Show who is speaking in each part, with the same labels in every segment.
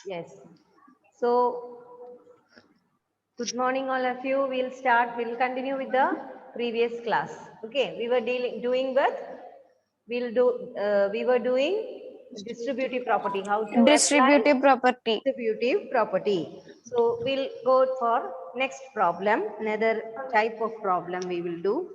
Speaker 1: Yes. So, good morning, all of you. We'll continue with the previous class. Okay, we were we were doing distributive property, how to apply
Speaker 2: Distributive property.
Speaker 1: distributive property. So, we'll go for next problem, another type of problem we will do.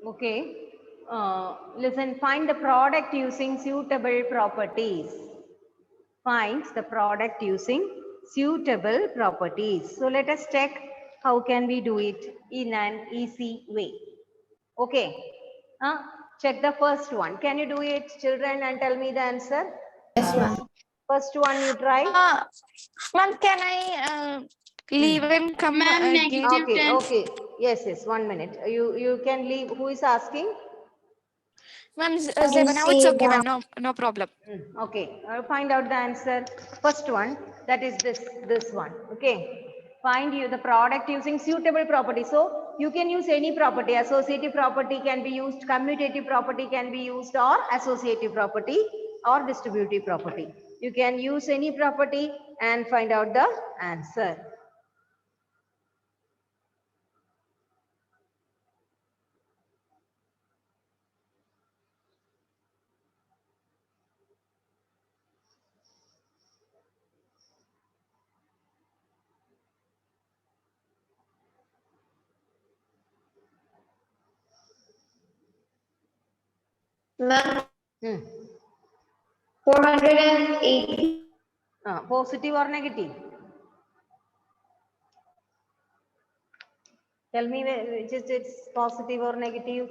Speaker 1: Okay. Listen, find the product using suitable properties. Finds the product using suitable properties. So let us check how can we do it in an easy way. Okay. Check the first one. Can you do it, children, and tell me the answer?
Speaker 3: Yes, ma'am.
Speaker 1: First one you try.
Speaker 2: Ma'am, can I leave and come
Speaker 3: Ma'am,
Speaker 2: again?
Speaker 3: negative
Speaker 1: Okay,
Speaker 3: 10.
Speaker 1: okay. Yes, 1 minute. You can leave. Who is asking?
Speaker 2: Ma'am, now it's okay, ma'am. No problem.
Speaker 1: Okay, I'll find out the answer. First one, that is this one. Okay, find you the product using suitable property. So you can use any property. Associative property can be used, commutative property can be used, or associative property or distributive property. You can use any property and find out the answer.
Speaker 3: Ma'am,
Speaker 1: Hmm.
Speaker 3: 480.
Speaker 1: Positive or negative? Tell me which is its positive or negative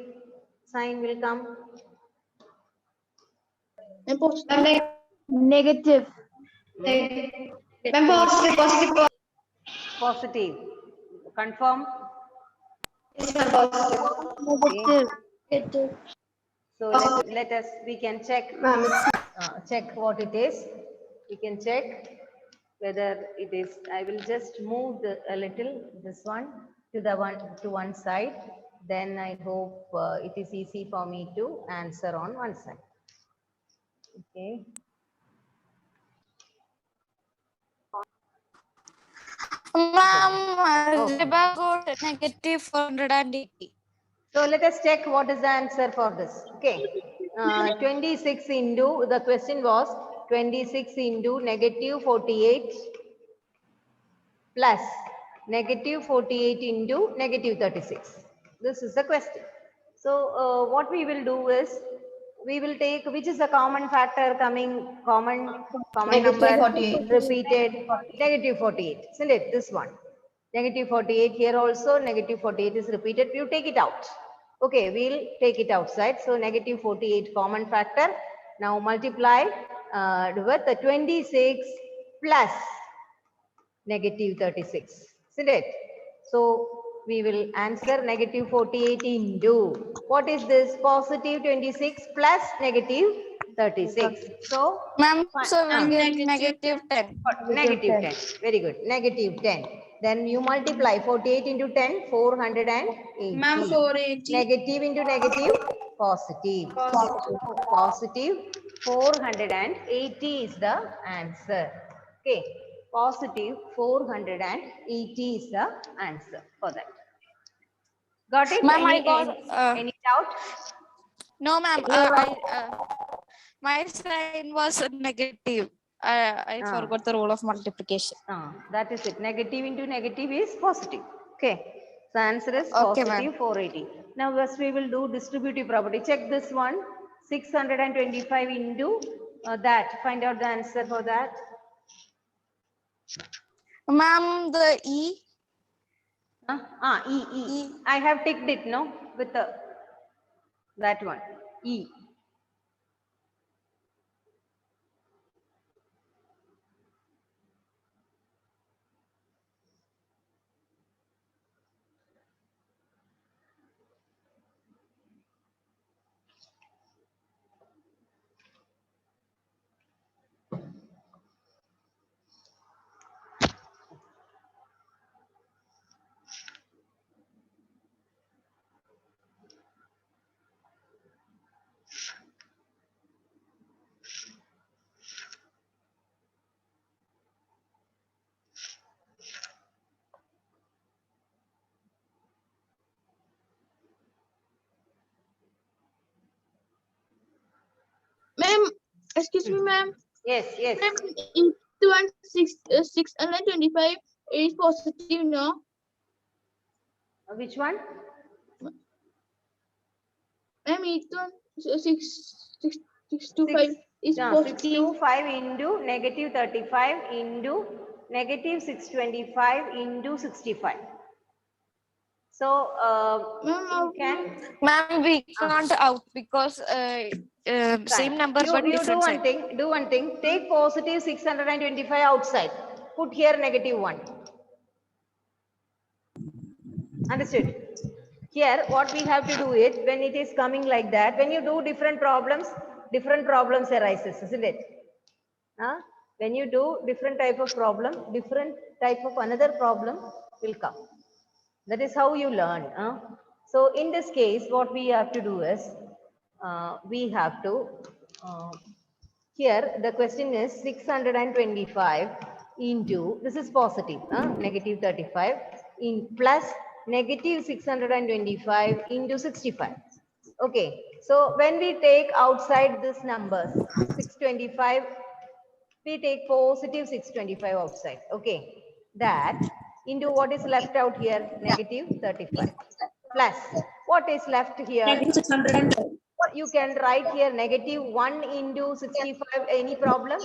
Speaker 1: sign will come.
Speaker 3: Negative. Ma'am, positive.
Speaker 1: Positive. Confirm.
Speaker 3: Yes, ma'am, positive.
Speaker 1: Okay.
Speaker 3: Negative.
Speaker 1: So let us we can check
Speaker 3: Ma'am,
Speaker 1: check what it is. We can check whether it is. I will just move a little this one to one side. Then I hope it is easy for me to answer on one side. Okay.
Speaker 2: Ma'am, Zeba got negative 480.
Speaker 1: So let us check what is the answer for this. Okay. 26 into, the question was 26 into negative 48 plus negative 48 into negative 36. This is the question. So what we will do is, we will take which is the common factor coming, common
Speaker 3: negative
Speaker 1: number
Speaker 3: 48.
Speaker 1: repeated, negative 48, isn't it? This one. Negative 48 here also, negative 48 is repeated. You take it out. Okay, we'll take it outside. So negative 48 common factor. Now multiply with the 26 plus negative 36, isn't it? So we will answer negative 48 into, what is this? Positive 26 plus negative 36. So,
Speaker 2: Ma'am, so
Speaker 1: uh,
Speaker 2: we get negative 10.
Speaker 1: negative 10. Very good. Negative 10. Then you multiply 48 into 10, 480.
Speaker 3: Ma'am, 480.
Speaker 1: Negative into negative, positive. Positive 480 is the answer. Okay. Positive 480 is the answer for that. Got it?
Speaker 2: Ma'am, I got
Speaker 1: Any doubt?
Speaker 2: no, ma'am. My sign was negative. I
Speaker 1: Ah.
Speaker 2: forgot the rule of multiplication.
Speaker 1: That is it. Negative into negative is positive. Okay. So answer is
Speaker 2: Okay,
Speaker 1: positive
Speaker 2: ma'am.
Speaker 1: 480. Now first we will do distributive property. Check this one. 625 into that. Find out the answer for that.
Speaker 2: Ma'am, the E.
Speaker 1: E.
Speaker 2: E.
Speaker 1: I have ticked it, no? With the that one. E.
Speaker 3: Ma'am, excuse me, ma'am.
Speaker 1: Yes, yes.
Speaker 3: Ma'am, 625 is positive, no?
Speaker 1: Which one?
Speaker 3: Ma'am, it one 625 is positive.
Speaker 1: 625 into negative 35 into negative 625 into 65. So you can
Speaker 2: Ma'am, we can't out because same number but
Speaker 1: you do
Speaker 2: different
Speaker 1: one
Speaker 2: sign.
Speaker 1: thing. Do one thing. Take positive 625 outside. Put here negative 1. Understood? Here, what we have to do it when it is coming like that. When you do different problems arises, isn't it? When you do different type of problem, different type of another problem will come. That is how you learn. So in this case, what we have to do is, we have to, here the question is 625 into, this is positive, negative 35, in plus negative 625 into 65. Okay, so when we take outside this numbers, 625, we take positive 625 outside. Okay, that into what is left out here, negative 35, plus what is left here,
Speaker 3: Negative 610.
Speaker 1: you can write here negative 1 into 65, any problem?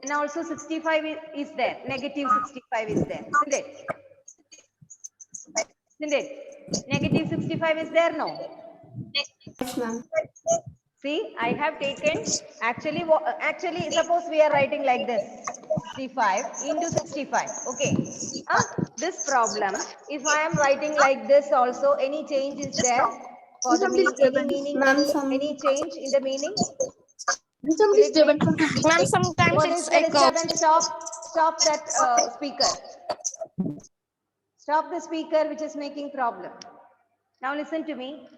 Speaker 1: And also 65 is there, negative 65 is there, isn't it? Isn't it? Negative 65 is there, no?
Speaker 3: Yes, ma'am.
Speaker 1: See, I have taken, actually suppose we are writing like this, 65 into 65, okay. This problem, if I am writing like this also, any change is there for the
Speaker 3: Some
Speaker 1: meaning, any
Speaker 3: disturbance.
Speaker 1: meaning,
Speaker 3: Ma'am, some
Speaker 1: change in the meaning?
Speaker 3: some
Speaker 1: Will it make,
Speaker 3: disturbance from the
Speaker 2: Ma'am, sometimes
Speaker 1: what
Speaker 2: it's
Speaker 1: is the
Speaker 2: echo.
Speaker 1: disturbance? Stop that speaker. Stop the speaker which is making problem. Now listen to me.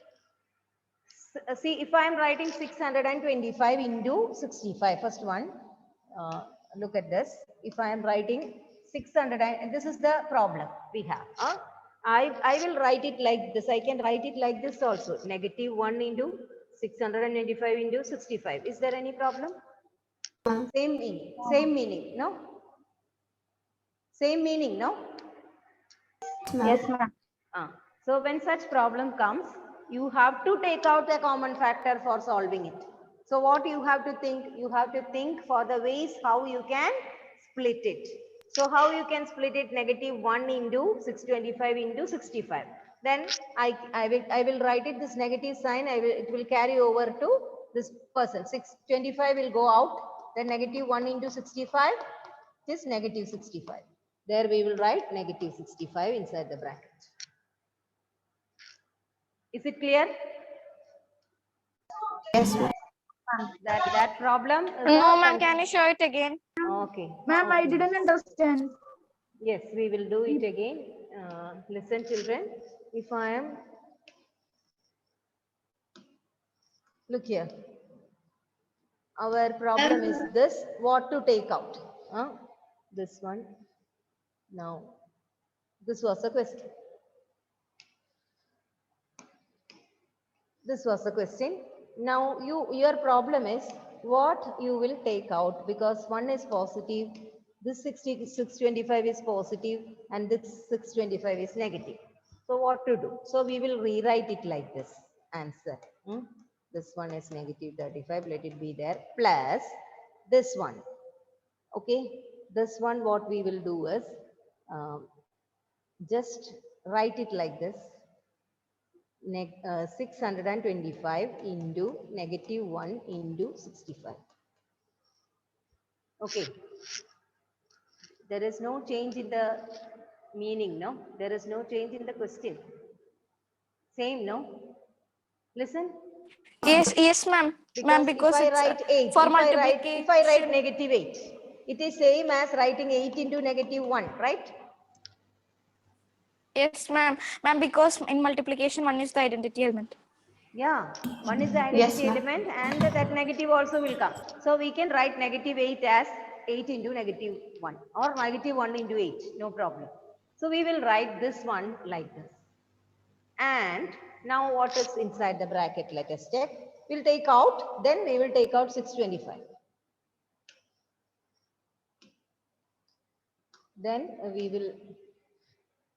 Speaker 1: See, if I am writing 625 into 65, first one, look at this. If I am writing 600, and this is the problem we have. I will write it like this. I can write it like this also. Negative 1 into 625 into 65. Is there any problem? Same meaning, no? Same meaning, no?
Speaker 3: yes, ma'am.
Speaker 1: So when such problem comes, you have to take out the common factor for solving it. So what you have to think? You have to think for the ways how you can split it. So how you can split it? Negative 1 into 625 into 65. Then I will write it this negative sign. It will carry over to this person. 625 will go out. Then negative 1 into 65 is negative 65. There we will write negative 65 inside the bracket. Is it clear?
Speaker 3: Yes, ma'am.
Speaker 1: That problem is
Speaker 2: No, ma'am, can you show it again?
Speaker 1: okay.
Speaker 3: Ma'am, I
Speaker 1: Okay.
Speaker 3: didn't understand.
Speaker 1: Yes, we will do it again. Listen, children. If I am, look here. Our problem is this, what to take out. This one. Now, this was the question. This was the question. Now your problem is what you will take out, because one is positive, this 625 is positive and this 625 is negative. So what to do? So we will rewrite it like this answer. This one is negative 35, let it be there, plus this one. Okay, this one what we will do is just write it like this. 625 into negative 1 into 65. Okay. There is no change in the meaning, no? There is no change in the question. Same, no? Listen.
Speaker 2: Yes, ma'am. Ma'am,
Speaker 1: Because if
Speaker 2: because
Speaker 1: I
Speaker 2: it's
Speaker 1: write 8,
Speaker 2: for
Speaker 1: if I write
Speaker 2: multiplication.
Speaker 1: negative 8, it is same as writing 8 into negative 1, right?
Speaker 2: Yes, ma'am. Ma'am, because in multiplication, one is the identity element.
Speaker 1: Yeah, one is the
Speaker 3: Yes,
Speaker 1: identity
Speaker 3: ma'am.
Speaker 1: element and that negative also will come. So we can write negative 8 as 8 into negative 1 or negative 1 into 8, no problem. So we will write this one like this. And now what is inside the bracket? Let us check. We'll take out, then we will take out 625. Then we will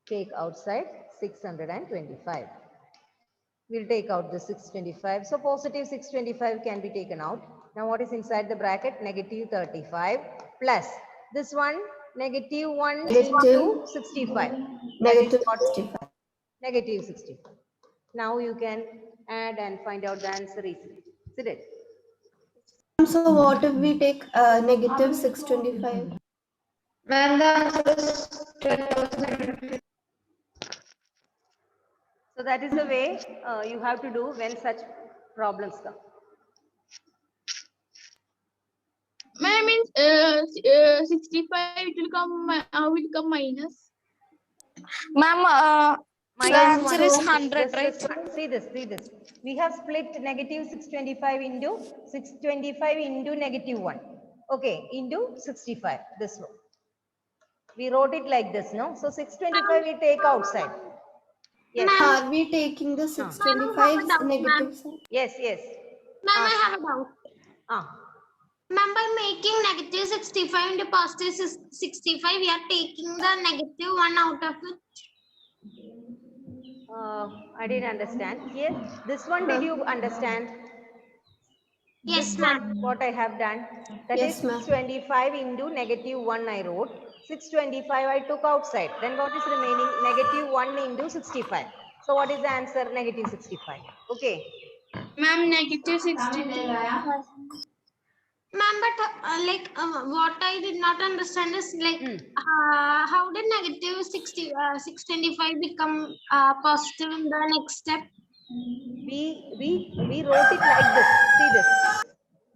Speaker 1: take outside 625. We'll take out the 625. So positive 625 can be taken out. Now what is inside the bracket? Negative 35 plus this one, negative 1
Speaker 3: Negative.
Speaker 1: into 65. That is
Speaker 3: Negative
Speaker 1: what?
Speaker 3: 65.
Speaker 1: Negative 65. Now you can add and find out the answer easily. Isn't it?
Speaker 3: So what if we take negative 625?
Speaker 4: Ma'am, the answer is 12,000.
Speaker 1: So that is the way you have to do when such problems come.
Speaker 4: Ma'am, means 65 it will come minus.
Speaker 2: Ma'am, the
Speaker 1: Minus
Speaker 2: answer
Speaker 1: 1.
Speaker 2: is 100, right?
Speaker 1: See this. We have split negative 625 into 625 into negative 1. Okay, into 65. This one. We wrote it like this, no? So 625 we take outside. Yes.
Speaker 3: Are we taking the 625 negative side?
Speaker 1: Yes.
Speaker 5: Ma'am, I have a doubt.
Speaker 1: Ah.
Speaker 5: Ma'am, by making negative 65 into positive 65, we are taking the negative one out of it.
Speaker 1: I didn't understand. Here, this one did you understand?
Speaker 5: Yes,
Speaker 1: This one,
Speaker 5: ma'am.
Speaker 1: what I have done, that
Speaker 3: Yes,
Speaker 1: is
Speaker 3: ma'am.
Speaker 1: 625 into negative 1 I wrote. 625 I took outside. Then what is remaining? Negative 1 into 65. So what is the answer? Negative 65. Okay.
Speaker 4: Ma'am, negative 62.
Speaker 5: Ma'am, but what I did not understand is how did negative 625 become positive in the next step?
Speaker 1: We wrote it like this. See this.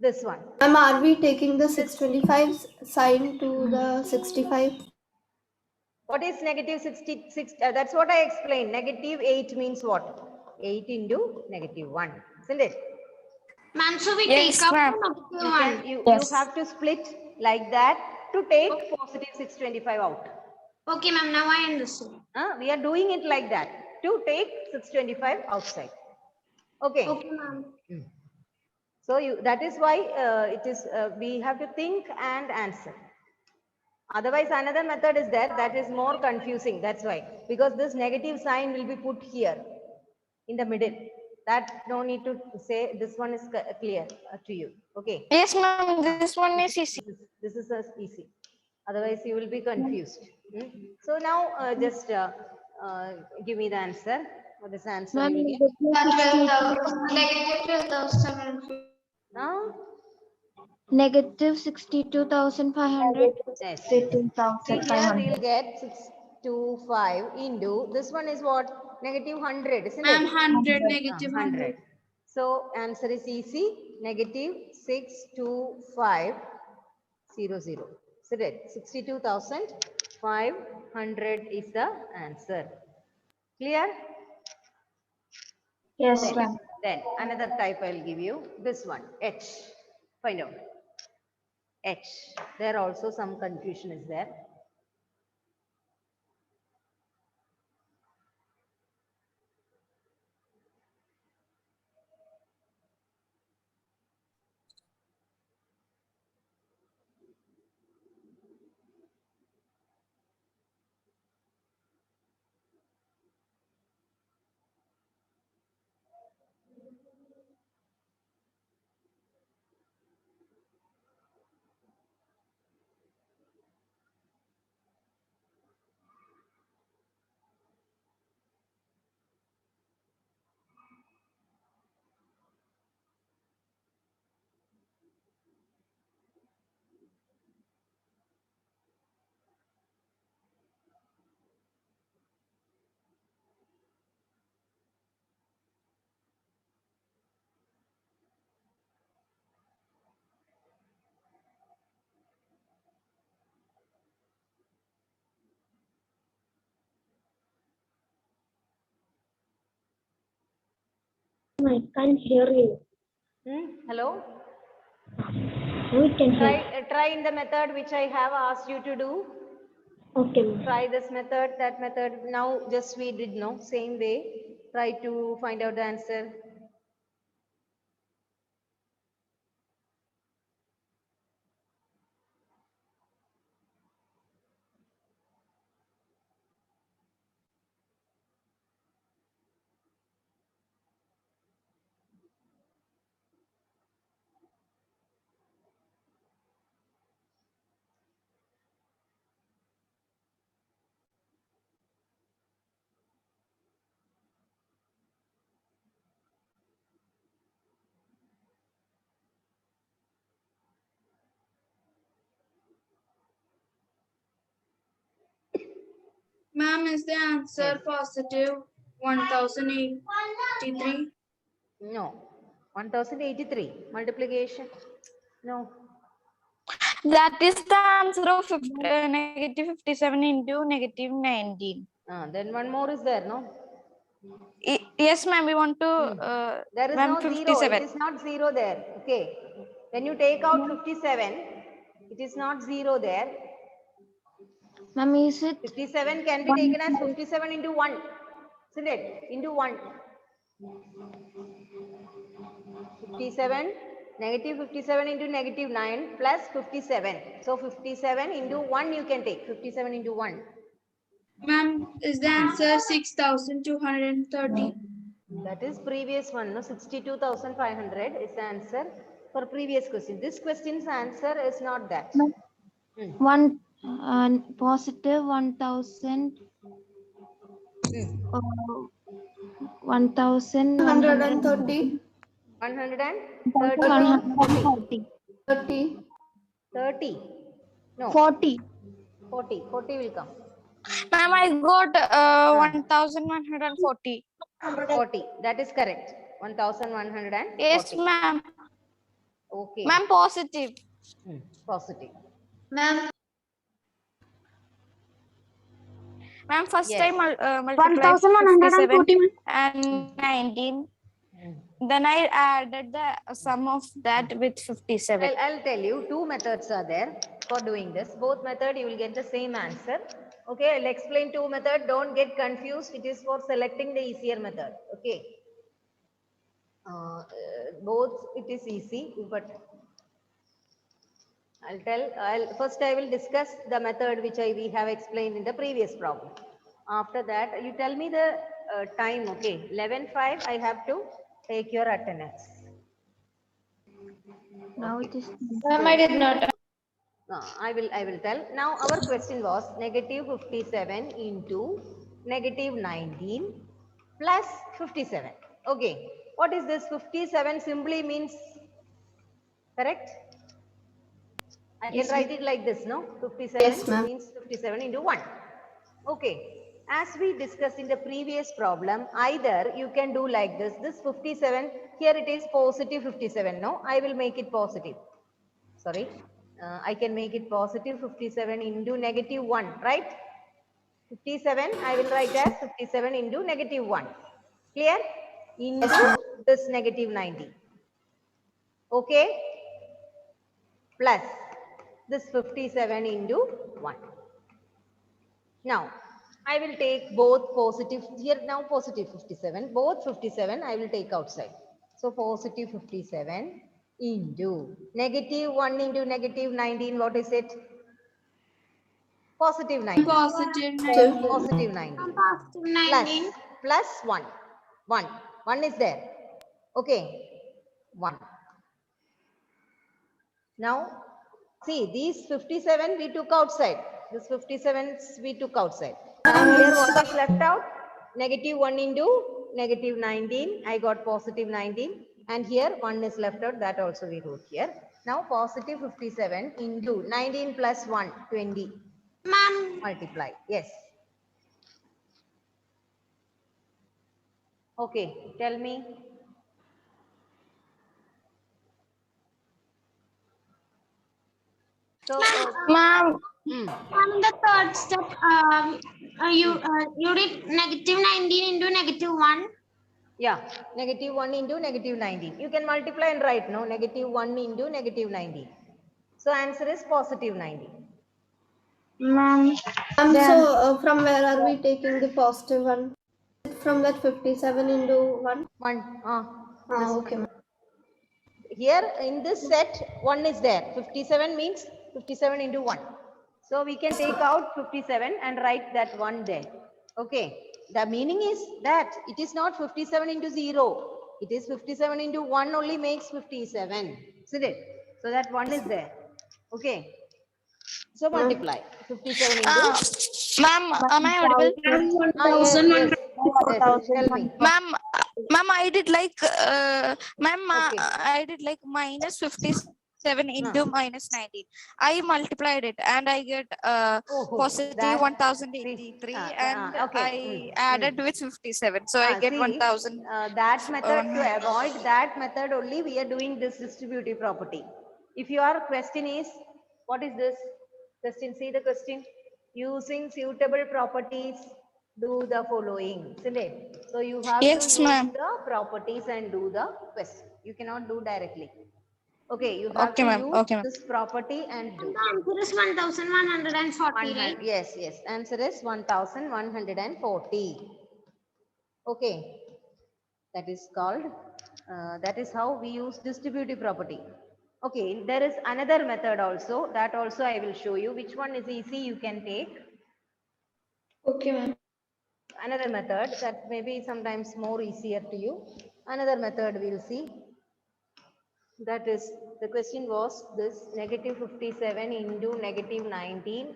Speaker 1: This one.
Speaker 3: Are we taking the 625 sign to the 65?
Speaker 1: What is negative 66? That's what I explained. Negative 8 means what? 8 into negative 1. Isn't it?
Speaker 5: Ma'am, so we
Speaker 2: Yes,
Speaker 5: take out
Speaker 2: ma'am.
Speaker 5: the negative one.
Speaker 1: You have to split like that to take positive 625 out.
Speaker 5: Okay, ma'am, now I understood.
Speaker 1: We are doing it like that to take 625 outside. Okay.
Speaker 5: Okay, ma'am.
Speaker 1: So that is why it is we have to think and answer. Otherwise, another method is there that is more confusing. That's why, because this negative sign will be put here in the middle. That no need to say. This one is clear to you. Okay.
Speaker 2: Yes, ma'am. This one is easy.
Speaker 1: This is easy. Otherwise, you will be confused. So now just give me the answer. What is the answer?
Speaker 4: Ma'am,
Speaker 1: you will get?
Speaker 4: negative 12,750.
Speaker 3: Negative 62,500.
Speaker 1: Yes. See here we will get 625 into this one is what? Negative 100, isn't
Speaker 4: Ma'am,
Speaker 1: it?
Speaker 4: 100, negative 100.
Speaker 1: So answer is easy. Negative 62500. Isn't it? 62,500 is the answer. Clear?
Speaker 3: Yes, ma'am.
Speaker 1: Then another type I'll give you. This one, H. Find out. H. There also some confusion is there.
Speaker 5: I can't hear you.
Speaker 1: Hello?
Speaker 5: Now it can hear.
Speaker 1: Try in the method which I have asked you to do.
Speaker 5: Okay, ma'am.
Speaker 1: Try this method, that method. Now just we did no same way. Try to find out the answer.
Speaker 4: Ma'am, is the answer positive 1083?
Speaker 1: No. 1083 multiplication. No.
Speaker 2: That is the answer of negative 57 into negative 19.
Speaker 1: Then one more is there, no?
Speaker 2: Yes, ma'am. We want to.
Speaker 1: There is
Speaker 2: Ma'am,
Speaker 1: no 0.
Speaker 2: 57.
Speaker 1: It is not 0 there. Okay. When you take out 57, it is not 0 there.
Speaker 5: Ma'am, is it?
Speaker 1: 57 can be taken as 57 into 1. Isn't it? Into 1. 57, negative 57 into negative 9 plus 57. So 57 into 1 you can take. 57 into 1.
Speaker 4: Ma'am, is the answer 6230?
Speaker 1: That is previous one, no? 62,500 is the answer for previous question. This question's answer is not that.
Speaker 5: One positive 1000.
Speaker 3: 130.
Speaker 1: 130.
Speaker 3: 30.
Speaker 1: 30. No.
Speaker 5: 40.
Speaker 1: 40. 40 will come.
Speaker 2: Ma'am, I got 1140.
Speaker 1: 40. That is correct. 1140.
Speaker 2: Yes, ma'am.
Speaker 1: Okay.
Speaker 2: Ma'am, positive.
Speaker 1: Positive.
Speaker 5: Ma'am,
Speaker 2: Ma'am, first
Speaker 1: Yes.
Speaker 2: time multiplied 57 and 19. Then I added the sum of that with 57.
Speaker 1: I'll tell you, two methods are there for doing this. Both method you will get the same answer. Okay, I'll explain two method. Don't get confused. It is for selecting the easier method. Okay. Both it is easy, but first I will discuss the method which we have explained in the previous problem. After that, you tell me the time. Okay, 11:05. I have to take your attendance.
Speaker 5: now it is.
Speaker 4: Ma'am, I did not.
Speaker 1: I will tell. Now our question was negative 57 into negative 19 plus 57. Okay. What is this? 57 simply means, correct? I can write it like this, no? 57
Speaker 3: Yes, ma'am.
Speaker 1: means 57 into 1. Okay. As we discussed in the previous problem, either you can do like this. This 57, here it is positive 57. No, I will make it positive. Sorry. I can make it positive 57 into negative 1, right? 57, I will write as 57 into negative 1. Clear? Into this negative 90. Okay? Plus this 57 into 1. Now, I will take both positive, here now positive 57, both 57 I will take outside. So positive 57 into negative 1 into negative 19, what is it? Positive 19.
Speaker 4: Positive
Speaker 3: 2.
Speaker 1: Positive 19.
Speaker 5: Positive 19.
Speaker 1: Plus 1. 1. 1 is there. Okay. 1. Now, see, these 57 we took outside. This 57 we took outside. Here what is left out? Negative 1 into negative 19. I got positive 19. And here 1 is left out. That also we wrote here. Now positive 57 into 19 plus 1, 20.
Speaker 5: Ma'am,
Speaker 1: Multiply. Yes. Okay. Tell me. So,
Speaker 2: Ma'am,
Speaker 5: in the third step, you did negative 19 into negative 1.
Speaker 1: Yeah, negative 1 into negative 19. You can multiply and write, no? Negative 1 into negative 19. So answer is positive 90.
Speaker 4: Ma'am,
Speaker 3: So
Speaker 4: then
Speaker 3: from where are we taking the positive one? From that 57 into 1?
Speaker 1: 1. This
Speaker 3: Okay,
Speaker 1: one.
Speaker 3: ma'am.
Speaker 1: Here in this set, 1 is there. 57 means 57 into 1. So we can take out 57 and write that 1 there. Okay. The meaning is that it is not 57 into 0. It is 57 into 1 only makes 57. Isn't it? So that 1 is there. Okay. So multiply 57 into.
Speaker 2: Ma'am, am I audible?
Speaker 1: Yes, yes. Yes. Tell me.
Speaker 2: Ma'am, I did like,
Speaker 1: Okay.
Speaker 2: I did like minus 57 into minus 19. I multiplied it and I get positive
Speaker 1: That
Speaker 2: 1083 and
Speaker 1: okay.
Speaker 2: I added with 57. So I get
Speaker 1: See,
Speaker 2: 1000.
Speaker 1: that method, to avoid that method only, we are doing this distributive property. If your question is, what is this question? See the question. Using suitable properties, do the following, isn't it? So you have to
Speaker 2: Yes,
Speaker 1: use
Speaker 2: ma'am.
Speaker 1: the properties and do the question. You cannot do directly. Okay, you have
Speaker 2: Okay,
Speaker 1: to
Speaker 2: ma'am.
Speaker 1: use
Speaker 2: Okay, ma'am.
Speaker 1: this property and do.
Speaker 5: The answer is 1140, right?
Speaker 1: Yes, yes. Answer is 1140. Okay, that is called, that is how we use distributive property. Okay, there is another method also, that also I will show you. Which one is easy you can take.
Speaker 4: okay, ma'am.
Speaker 1: Another method that may be sometimes more easier to you. Another method we'll see. That is, the question was this negative 57 into negative 19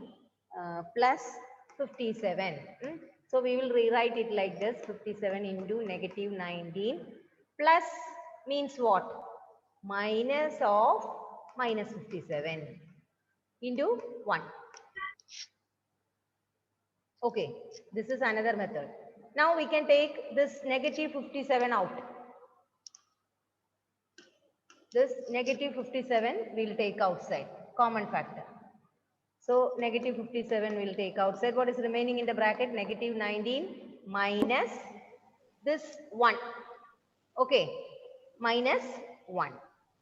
Speaker 1: plus 57. So we will rewrite it like this, 57 into negative 19 plus means what? Minus of minus 57 into 1. Okay, this is another method. Now we can take this negative 57 out. This negative 57 will take outside, common factor. So negative 57 will take outside. What is remaining in the bracket? Negative 19 minus this 1. Okay, minus 1.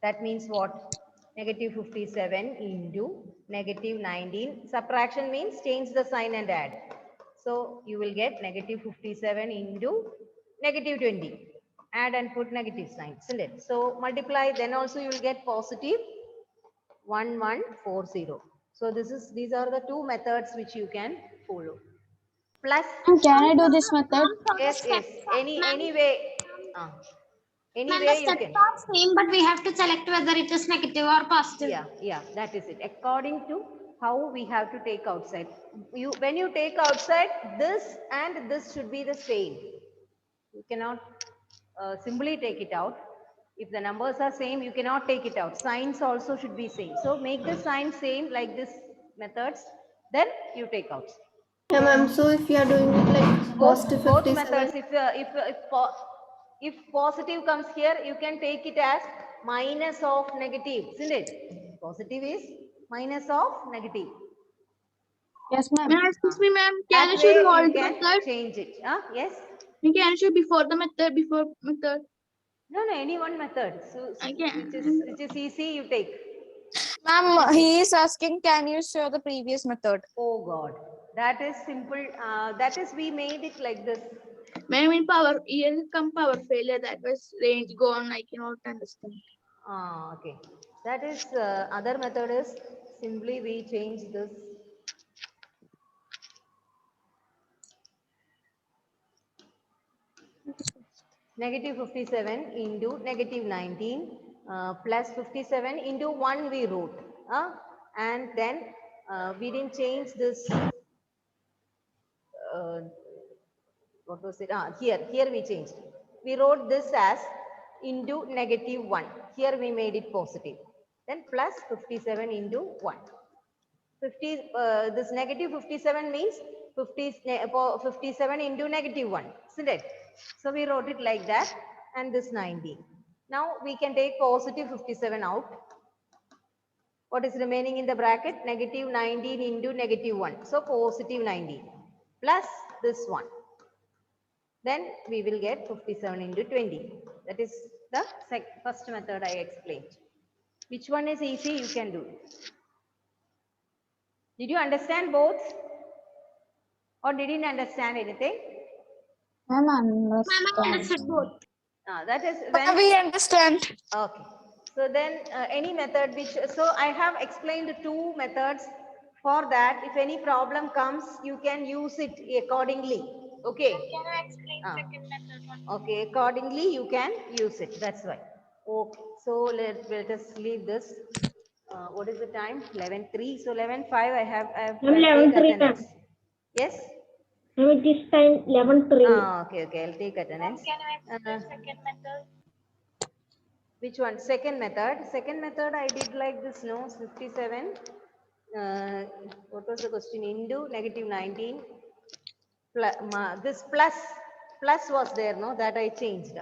Speaker 1: That means what? Negative 57 into negative 19. Subtraction means change the sign and add. So you will get negative 57 into negative 20. Add and put negative sign, isn't it? So multiply, then also you will get positive 1140. So these are the two methods which you can follow. Plus,
Speaker 2: Can I do this method?
Speaker 5: So the
Speaker 1: yes, yes.
Speaker 5: steps
Speaker 1: Any way, any
Speaker 5: ma'am, the
Speaker 1: way you
Speaker 5: steps
Speaker 1: can.
Speaker 5: are same, but we have to select whether it is negative or positive.
Speaker 1: Yeah, that is it. According to how we have to take outside. When you take outside, this and this should be the same. You cannot simply take it out. If the numbers are same, you cannot take it out. Signs also should be same. So make the sign same like this methods. Then you take out.
Speaker 3: Yeah, ma'am. So if you are doing it like positive
Speaker 1: Both
Speaker 3: 57,
Speaker 1: methods. If positive comes here, you can take it as minus of negative, isn't it? Positive is minus of negative.
Speaker 2: Yes, ma'am.
Speaker 4: Ma'am, excuse me, ma'am. Can I
Speaker 1: That
Speaker 4: show the
Speaker 1: way you
Speaker 4: old
Speaker 1: can
Speaker 4: method?
Speaker 1: change it. Yes.
Speaker 4: Can I show before the method? Before method.
Speaker 1: No, any one method. So
Speaker 4: I
Speaker 1: which is easy, you take.
Speaker 2: Ma'am, he is asking, can you show the previous method?
Speaker 1: Oh God, that is simple. That is, we made it like this.
Speaker 4: Ma'am, in power, here come power failure. That was range gone. I cannot understand.
Speaker 1: Okay. That is, other method is simply we change this. Negative 57 into negative 19 plus 57 into 1 we wrote. And then we didn't change this. What was it? Here we changed. We wrote this as into negative 1. Here we made it positive. Then plus 57 into 1. 50, this negative 57 means 57 into negative 1, isn't it? So we wrote it like that, and this 90. Now we can take positive 57 out. What is remaining in the bracket? Negative 19 into negative 1. So positive 19 plus this one. Then we will get 57 into 20. That is the first method I explained. Which one is easy? You can do. Did you understand both? Or didn't understand anything?
Speaker 5: Ma'am, I understood both.
Speaker 1: That is when.
Speaker 2: We understand.
Speaker 1: Okay. So then any method which, so I have explained 2 methods. For that, if any problem comes, you can use it accordingly. Okay.
Speaker 5: Can I explain second method?
Speaker 1: Okay, accordingly you can use it. That's why. Okay. So let us leave this. What is the time? 11:03. So 11:05. I have
Speaker 6: 11:03, ma'am.
Speaker 1: Yes.
Speaker 6: Ma'am, it is time 11:03.
Speaker 1: Okay. I'll take attendance.
Speaker 5: Can I explain second method?
Speaker 1: Which one? Second method. Second method I did like this, no? 57. What was the question? Into negative 19. This plus was there, no? That I changed.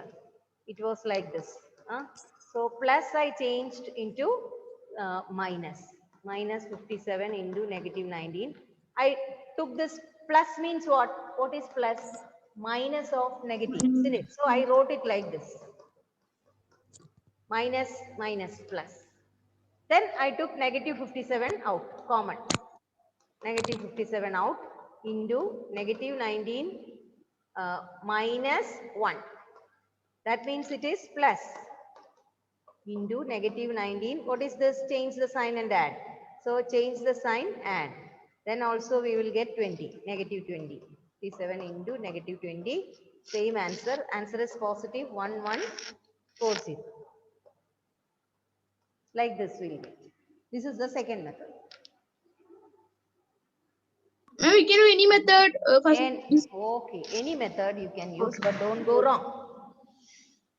Speaker 1: It was like this. So plus I changed into minus. Minus 57 into negative 19. I took this plus means what? What is plus? Minus of negative, isn't it? So I wrote it like this. Minus plus. Then I took negative 57 out, common. Negative 57 out into negative 19 minus 1. That means it is plus into negative 19. What is this? Change the sign and add. So change the sign, add. Then also we will get 20, negative 20. 57 into negative 20. Same answer. Answer is positive 1140. Like this will be. This is the second method.
Speaker 4: Ma'am, we can do any method.
Speaker 1: Okay, any method you can use, but don't go wrong.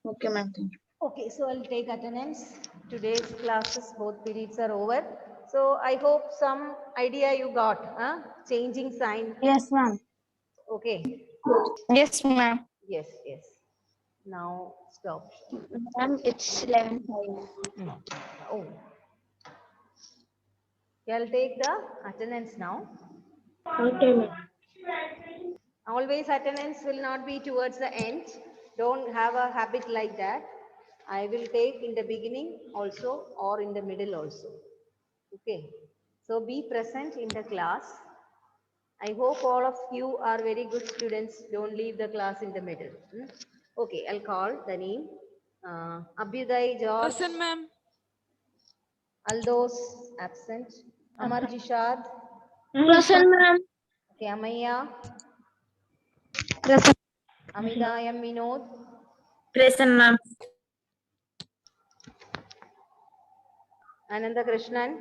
Speaker 4: Okay, ma'am. Thank you.
Speaker 1: Okay, so I'll take attendance. Today's classes, both periods are over. So I hope some idea you got, changing sign.
Speaker 2: Yes, ma'am.
Speaker 1: Okay.
Speaker 2: Yes, ma'am.
Speaker 1: Yes. Now stop.
Speaker 5: Ma'am, it's 11:05.
Speaker 1: Oh. I'll take the attendance now.
Speaker 6: Okay, ma'am.
Speaker 1: Always attendance will not be towards the end. Don't have a habit like that. I will take in the beginning also or in the middle also. Okay. So be present in the class. I hope all of you are very good students. Don't leave the class in the middle. Okay, I'll call the name. Abhyuday George.
Speaker 7: Present, ma'am.
Speaker 1: Aldos absent. Amar Jishad.
Speaker 4: Present, ma'am.
Speaker 1: Okay, Amaya.
Speaker 2: Present.
Speaker 1: Amidayam Vinod.
Speaker 7: Present, ma'am.
Speaker 1: Ananda Krishnan.